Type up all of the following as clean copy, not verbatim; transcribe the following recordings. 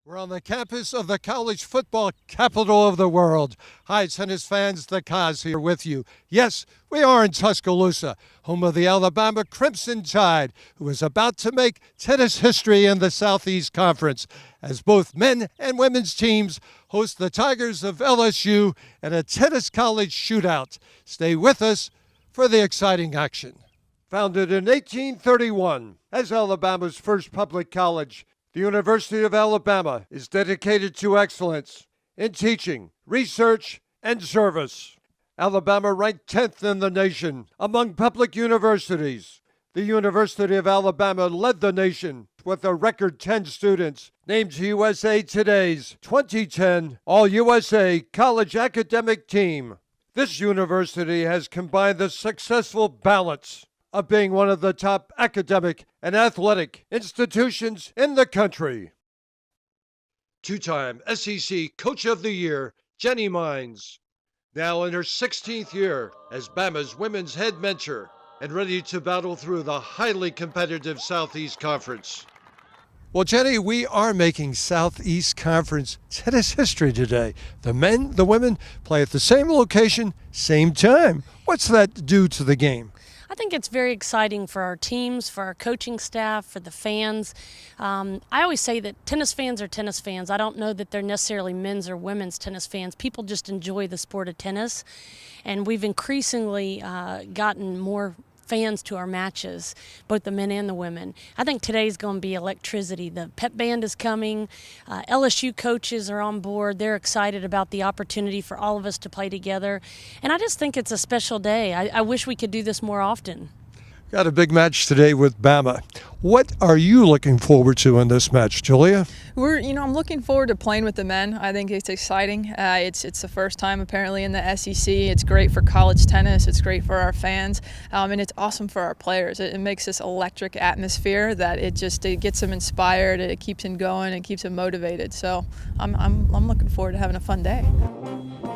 We're on the campus of the college football capital of the world. Hi, tennis fans, the Cos here with you. Yes, we are in Tuscaloosa, home of the Alabama Crimson Tide, who is about to make tennis history in the Southeast Conference, as both men and women's teams host the Tigers of LSU in a tennis college shootout. Stay with us for the exciting action. Founded in 1831 as Alabama's first public college, the University of Alabama is dedicated to excellence in teaching, research, and service. Alabama ranked 10th in the nation among public universities. The University of Alabama led the nation with a record 10 students named to USA Today's 2010 All-USA College Academic Team. This university has combined the successful balance of being one of the top academic and athletic institutions in the country. Two-time SEC Coach of the Year, Jenny Mines, now in her 16th year as Bama's women's head mentor and ready to battle through the highly competitive Southeast Conference. Well, Jenny, we are making Southeast Conference tennis history today. The men, the women play at the same location, same time. What's that do to the game? I think it's very exciting for our teams, for our coaching staff, for the fans. I always say that tennis fans are tennis fans. I don't know that they're necessarily men's or women's tennis fans. People just enjoy the sport of tennis, and we've increasingly gotten more fans to our matches, both the men and the women. I think today's going to be electricity. The pep band is coming. LSU coaches are on board. They're excited about the opportunity for all of us to play together. And I just think it's a special day. I wish we could do this more often. Got a big match today with Bama. What are you looking forward to in this match, Julia? I'm looking forward to playing with the men. I think it's exciting. It's the first time apparently in the SEC. It's great for college tennis. It's great for our fans, and it's awesome for our players. It makes this electric atmosphere that it gets them inspired. It keeps them going. It keeps them motivated. So I'm looking forward to having a fun day.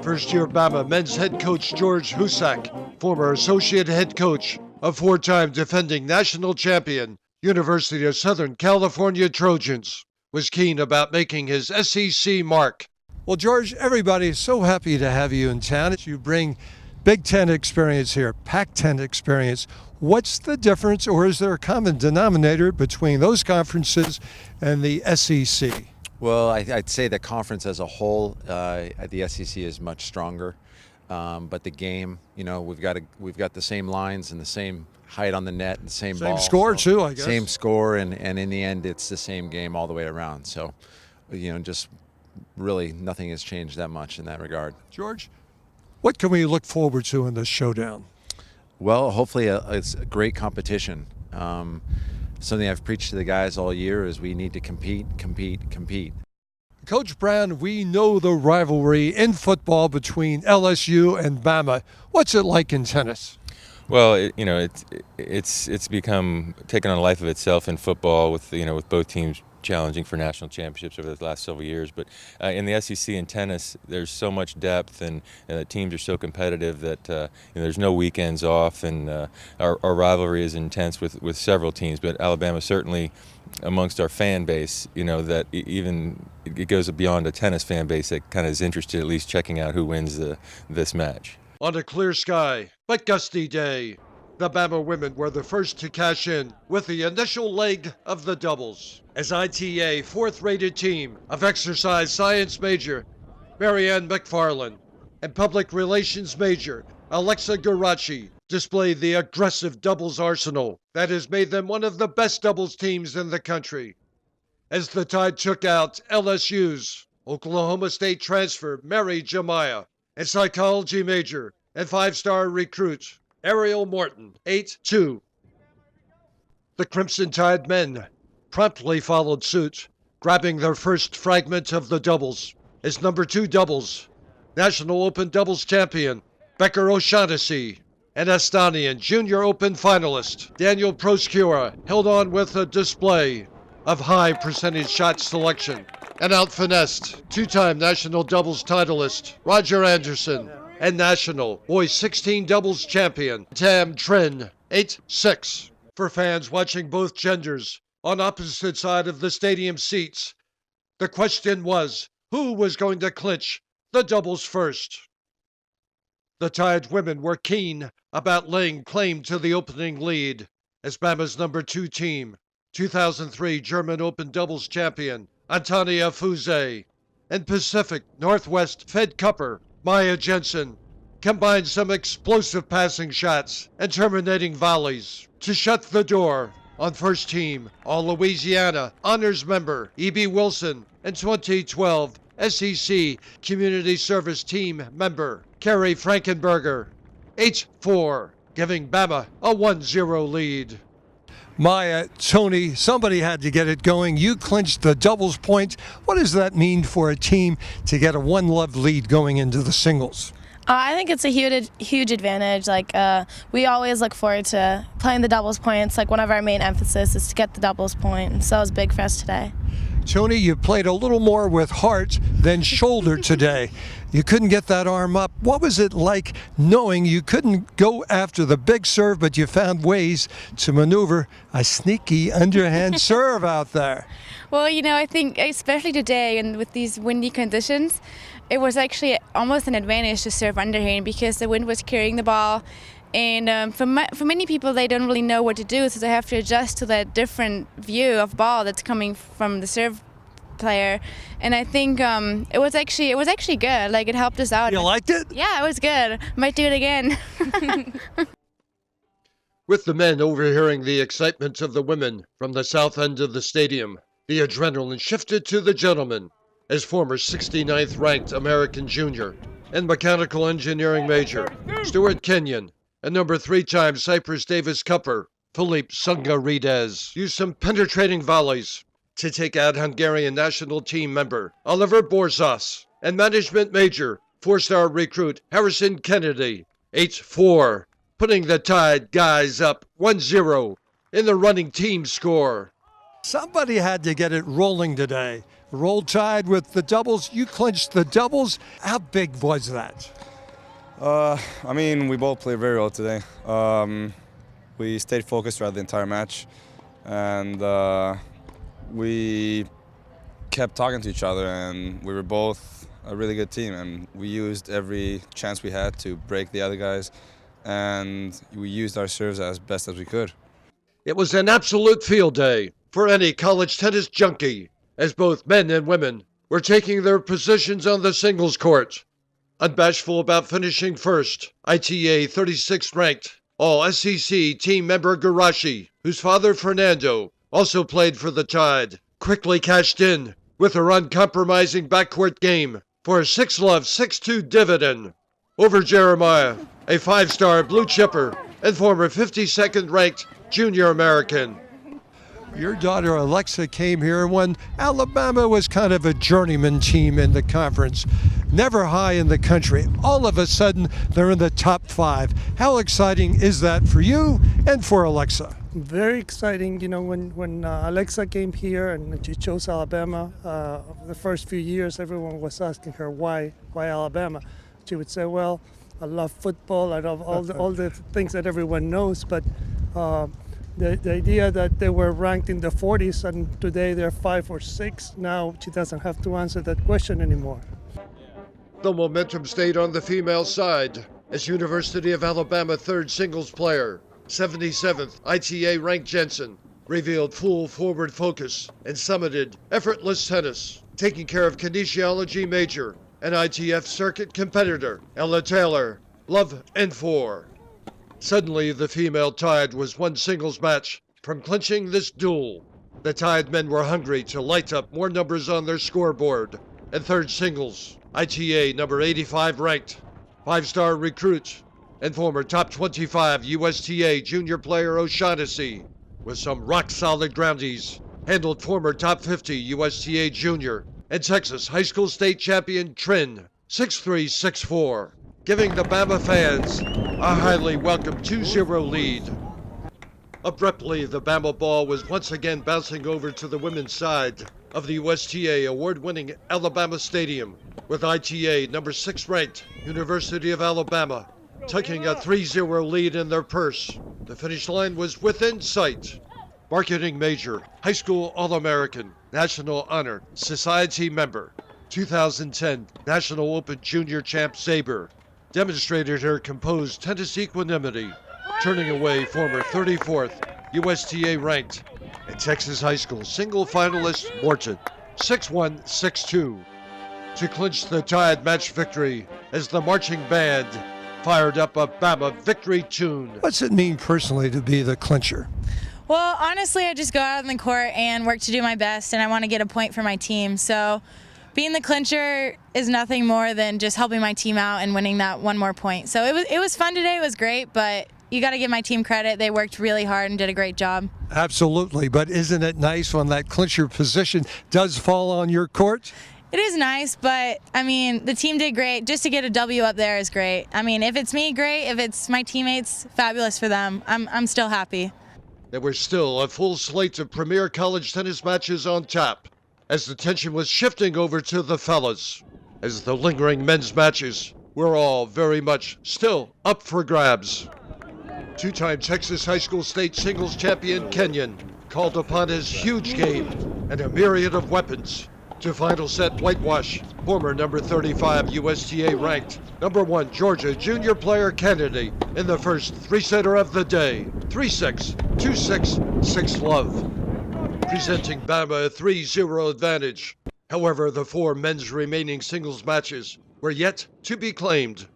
First-year Bama men's head coach George Husak, former associate head coach, a four-time defending national champion, University of Southern California Trojans, was keen about making his SEC mark. Well, George, everybody is so happy to have you in town. You bring Big Ten experience here, Pac-10 experience. What's the difference, or is there a common denominator between those conferences and the SEC? Well, I'd say the conference as a whole, the SEC is much stronger. But the game, we've got the same lines and the same height on the net and the same ball. Same score too, I guess. Same score, and in the end, it's the same game all the way around. So, just really nothing has changed that much in that regard. George, what can we look forward to in this showdown? Well, hopefully it's a great competition. Something I've preached to the guys all year is we need to compete. Coach Brown, we know the rivalry in football between LSU and Bama. What's it like in tennis? Well, it's become taken on a life of itself in football with both teams challenging for national championships over the last several years. But in the SEC in tennis, there's so much depth, and teams are so competitive that there's no weekends off, and our rivalry is intense with several teams. But Alabama certainly, amongst our fan base, that even it goes beyond a tennis fan base that kind of is interested at least checking out who wins this match. On a clear sky but gusty day, the Bama women were the first to cash in with the initial leg of the doubles, as ITA fourth-rated team of exercise science major Marianne McFarland and public relations major Alexa Garachi displayed the aggressive doubles arsenal that has made them one of the best doubles teams in the country. As the Tide took out LSU's Oklahoma State transfer Mary Jemiah and psychology major and five-star recruit Ariel Morton, 8-2. The Crimson Tide men promptly followed suit, grabbing their first fragment of the doubles as number 2 doubles, National Open doubles champion Becker O'Shaughnessy and Estonian Junior Open finalist Daniel Proskura held on with a display of high percentage shot selection and out-finessed two-time national doubles titleist Roger Anderson and national boys 16 doubles champion Tam Trin, 8-6. For fans watching both genders on opposite side of the stadium seats, The question was, who was going to clinch the doubles first? The Tide women were keen about laying claim to the opening lead as Bama's number 2 team, 2003 German Open doubles champion Antonia Fuse and Pacific Northwest Fed Cupper Maya Jensen combined some explosive passing shots and terminating volleys to shut the door on first team All-Louisiana honors member E.B. Wilson and 2012 SEC Community Service Team member Carrie Frankenberger. 8-4, giving Bama a 1-0 lead. Maya, Tony, somebody had to get it going. You clinched the doubles points. What does that mean for a team to get a 1-love lead going into the singles? I think it's a huge advantage. We always look forward to playing the doubles points. One of our main emphasis is to get the doubles point, and so it was big for us today. Tony, you played a little more with heart than shoulder today. You couldn't get that arm up. What was it like knowing you couldn't go after the big serve, but you found ways to maneuver a sneaky underhand serve out there? Well, I think especially today and with these windy conditions, it was actually almost an advantage to serve underhand because the wind was carrying the ball. And for many people, they don't really know what to do, so they have to adjust to that different view of ball that's coming from the serve player. And I think it was actually good. It helped us out. You liked it? Yeah, it was good. Might do it again. With the men overhearing the excitement of the women from the south end of the stadium, the adrenaline shifted to the gentlemen as former 69th ranked American junior and mechanical engineering major Stuart Kenyon and number 3-time Cypress Davis Cupper Philippe Sungarides used some penetrating volleys to take out Hungarian national team member Oliver Borzas and management major 4-star recruit Harrison Kennedy. 8-4, putting the Tide guys up 1-0 in the running team score. Somebody had to get it rolling today. Roll Tide with the doubles. You clinched the doubles. How big was that? We both played very well today. We stayed focused throughout the entire match, and we kept talking to each other, and we were both a really good team, and we used every chance we had to break the other guys, and we used our serves as best as we could. It was an absolute field day for any college tennis junkie, as both men and women were taking their positions on the singles court. Unbashful about finishing first, ITA 36th ranked All-SEC team member Garashi, whose father Fernando also played for the Tide, quickly cashed in with her uncompromising backcourt game for a 6-love 6-2 dividend over Jeremiah, a 5-star blue chipper and former 52nd ranked junior American. Your daughter Alexa came here when Alabama was kind of a journeyman team in the conference, never high in the country. All of a sudden, they're in the top 5. How exciting is that for you and for Alexa? Very exciting. When Alexa came here and she chose Alabama, the first few years, everyone was asking her why Alabama. She would say, well, I love football, I love all the things that everyone knows, but the idea that they were ranked in the 40s and today they're 5 or 6, now she doesn't have to answer that question anymore. The momentum stayed on the female side as University of Alabama third singles player, 77th ITA ranked Jensen, revealed full forward focus and summited effortless tennis, taking care of kinesiology major and ITF circuit competitor Ella Taylor, love and 4. Suddenly, the female Tide was one singles match from clinching this duel. The Tide men were hungry to light up more numbers on their scoreboard. And third singles, ITA number 85 ranked, 5-star recruit, and former top 25 USTA junior player O'Shaughnessy, with some rock-solid groundies, handled former top 50 USTA junior and Texas high school state champion Trin 6-3, 6-4. Giving the Bama fans a highly welcome 2-0 lead. Abruptly, the Bama ball was once again bouncing over to the women's side of the USTA award-winning Alabama Stadium, with ITA number 6 ranked University of Alabama tucking a 3-0 lead in their purse. The finish line was within sight. marketing major, high school All-American, National Honor Society member, 2010 National Open Junior Champ Sabre, demonstrated her composed tennis equanimity, turning away former 34th USTA ranked and Texas High School single finalist Morton, 6-1, 6-2, to clinch the tied match victory as the marching band fired up a Bama victory tune. What's it mean personally to be the clincher? Well, honestly, I just go out on the court and work to do my best, and I want to get a point for my team. So being the clincher is nothing more than just helping my team out and winning that one more point. So it was fun today. It was great, but you got to give my team credit. They worked really hard and did a great job. Absolutely, but isn't it nice when that clincher position does fall on your court? It is nice, but, I mean, the team did great. Just to get a W up there is great. I mean, if it's me, great. If it's my teammates, fabulous for them. I'm still happy. There were still a full slate of premier college tennis matches on tap, as the tension was shifting over to the fellas, as the lingering men's matches were all very much still up for grabs. Two-time Texas High School State singles champion Kenyon called upon his huge game and a myriad of weapons to final set whitewash former number 35 USTA ranked number 1 Georgia junior player Kennedy in the first three-setter of the day, 3-6, 2-6, 6-love, presenting Bama a 3-0 advantage. However, the 4 men's remaining singles matches were yet to be claimed.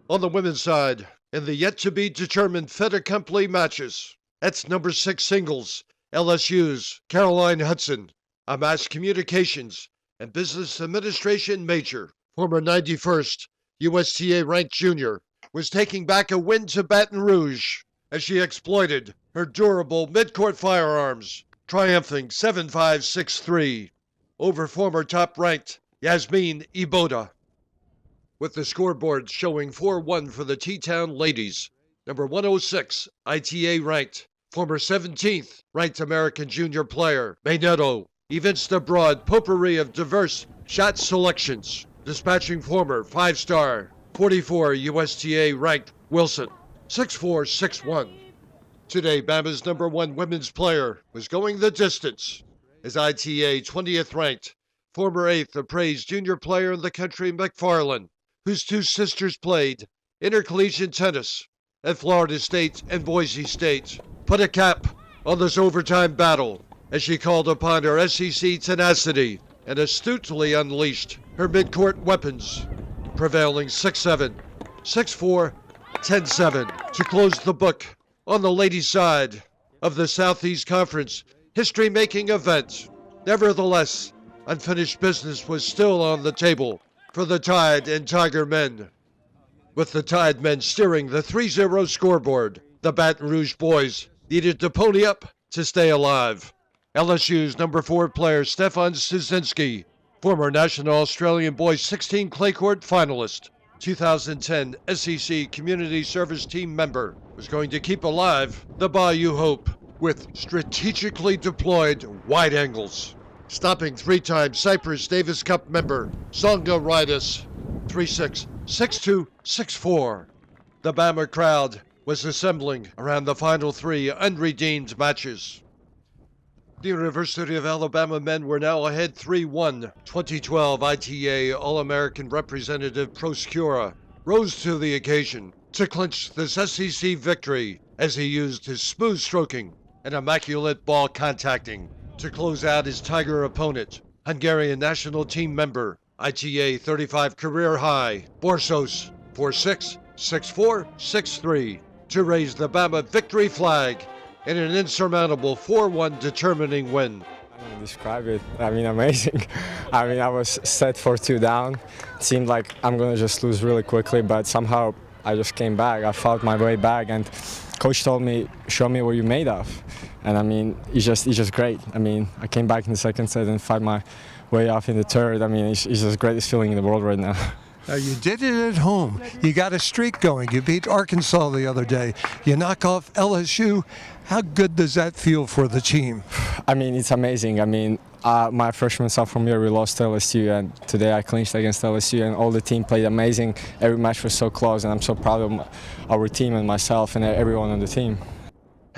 On the women's side, in the yet-to-be-determined fait accompli matches, that's number 6 singles, LSU's Caroline Hudson, a mass communications and business administration major, former 91st USTA ranked junior, was taking back a win to Baton Rouge as she exploited her durable midcourt firearms, triumphing 7-5, 6-3 over former top-ranked Yasmin Iboda, with the scoreboard showing 4-1 for the T-Town ladies. Number 106 ITA ranked, former 17th ranked American junior player Mayneto evinced a broad potpourri of diverse shot selections, dispatching former 5-star 44 USTA ranked Wilson 6-4, 6-1. Today, Bama's number 1 women's player was going the distance as ITA 20th ranked former 8th appraised junior player in the country McFarland, whose 2 sisters played intercollegiate tennis at Florida State and Boise State, put a cap on this overtime battle as she called upon her SEC tenacity and astutely unleashed her midcourt weapons, prevailing 6-7, 6-4, 10-7 to close the book on the ladies' side of the Southeast Conference history-making event. Nevertheless, unfinished business was still on the table for the Tide and Tiger men, with the Tide men steering the 3-0 scoreboard. The Baton Rouge boys needed to pony up to stay alive. LSU's number 4 player Stefan Szynski, former National Australian Boys 16 clay court finalist, 2010 SEC Community Service Team member, was going to keep alive the Bayou Hope with strategically deployed wide angles, stopping 3-time Cypress Davis Cup member Tsonga Ridus 3-6, 6-2, 6-4. The Bama crowd was assembling around the final 3 unredeemed matches. The University of Alabama men were now ahead 3-1. 2012 ITA All-American representative Proscura rose to the occasion to clinch this SEC victory as he used his smooth stroking and immaculate ball contacting to close out his Tiger opponent, Hungarian national team member, ITA 35 career high, Borsos 4-6, 6-4, 6-3 to raise the Bama victory flag in an insurmountable 4-1 determining win. I don't describe it. I mean, amazing. I mean, I was set for 2 down. It seemed like I'm going to just lose really quickly, but somehow I just came back. I fought my way back, and coach told me, show me what you're made of. And I mean, it's just great. I mean, I came back in the second set and fight my way off in the third. I mean, it's just the greatest feeling in the world right now. Now, you did it at home. You got a streak going. You beat Arkansas the other day. You knock off LSU. How good does that feel for the team? I mean, it's amazing. I mean, my freshman, sophomore year, we lost to LSU, and today I clinched against LSU, and all the team played amazing. Every match was so close, and I'm so proud of our team and myself and everyone on the team.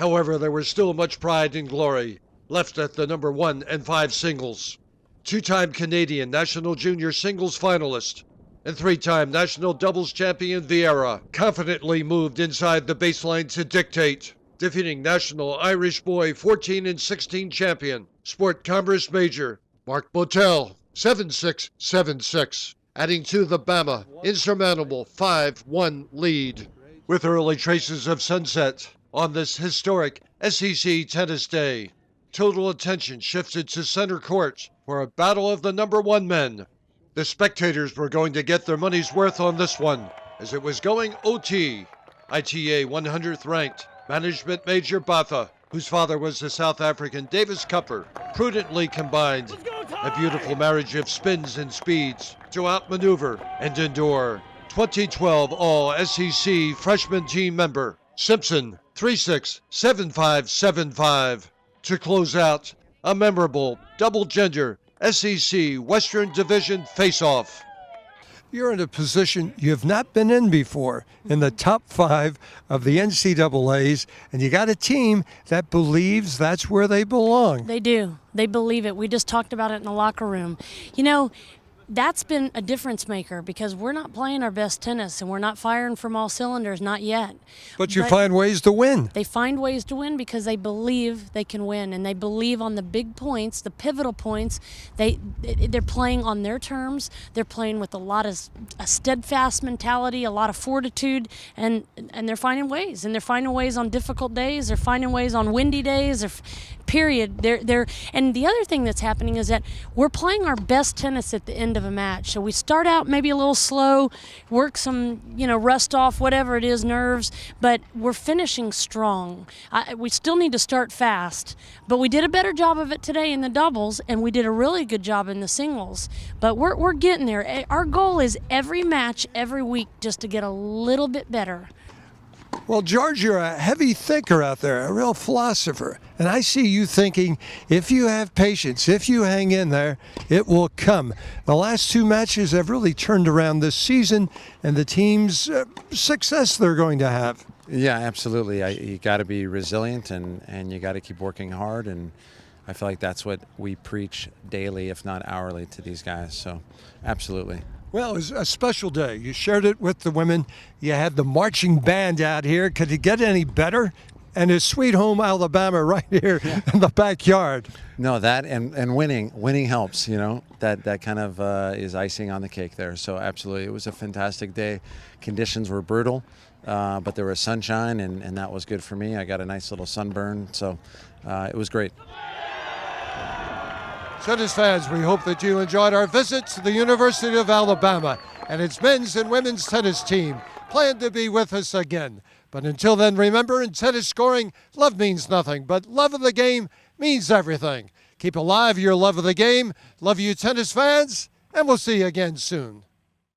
However, there was still much pride and glory left at the number 1 and 5 singles. Two-time Canadian National Junior Singles finalist and three-time National Doubles champion Vieira confidently moved inside the baseline to dictate, defeating National Irish Boy 14 and 16 champion, Sport Commerce Major Mark Botel 7-6, 7-6, adding to the Bama insurmountable 5-1 lead. With early traces of sunset on this historic SEC Tennis Day, total attention shifted to center court for a battle of the number 1 men. The spectators were going to get their money's worth on this one, as it was going OT. ITA 100th ranked management major Batha, whose father was the South African Davis Cupper, prudently combined a beautiful marriage of spins and speeds to outmaneuver and endure 2012 All-SEC freshman team member Simpson 3-6, 7-5, 7-5 to close out a memorable double-gender SEC Western Division face-off. You're in a position you have not been in before, in the top 5 of the NCAAs, and you got a team that believes that's where they belong. They do. They believe it. We just talked about it in the locker room. You know, that's been a difference maker because we're not playing our best tennis and we're not firing from all cylinders, not yet. But you find ways to win. They find ways to win because they believe they can win, and they believe on the big points, the pivotal points. They're playing on their terms. They're playing with a steadfast mentality, a lot of fortitude, and they're finding ways. And they're finding ways on difficult days. They're finding ways on windy days. Period. And the other thing that's happening is that we're playing our best tennis at the end of a match. So we start out maybe a little slow, work some, rust off, whatever it is, nerves, but we're finishing strong. We still need to start fast, but we did a better job of it today in the doubles, and we did a really good job in the singles. But we're getting there. Our goal is every match, every week, just to get a little bit better. Well, George, you're a heavy thinker out there, a real philosopher. And I see you thinking, if you have patience, if you hang in there, it will come. The last 2 matches have really turned around this season and the team's success they're going to have. Yeah, absolutely. You got to be resilient and you got to keep working hard. And I feel like that's what we preach daily, if not hourly, to these guys. So, absolutely. Well, it was a special day. You shared it with the women. You had the marching band out here. Could it get any better? And it's Sweet Home Alabama right here in the backyard. No, that and winning helps. That kind of is icing on the cake there. So absolutely, it was a fantastic day. Conditions were brutal, but there was sunshine, and that was good for me. I got a nice little sunburn, so it was great. Tennis fans, we hope that you enjoyed our visit to the University of Alabama and its men's and women's tennis team. Plan to be with us again. But until then, remember, in tennis scoring, love means nothing, but love of the game means everything. Keep alive your love of the game. Love you, tennis fans, and we'll see you again soon.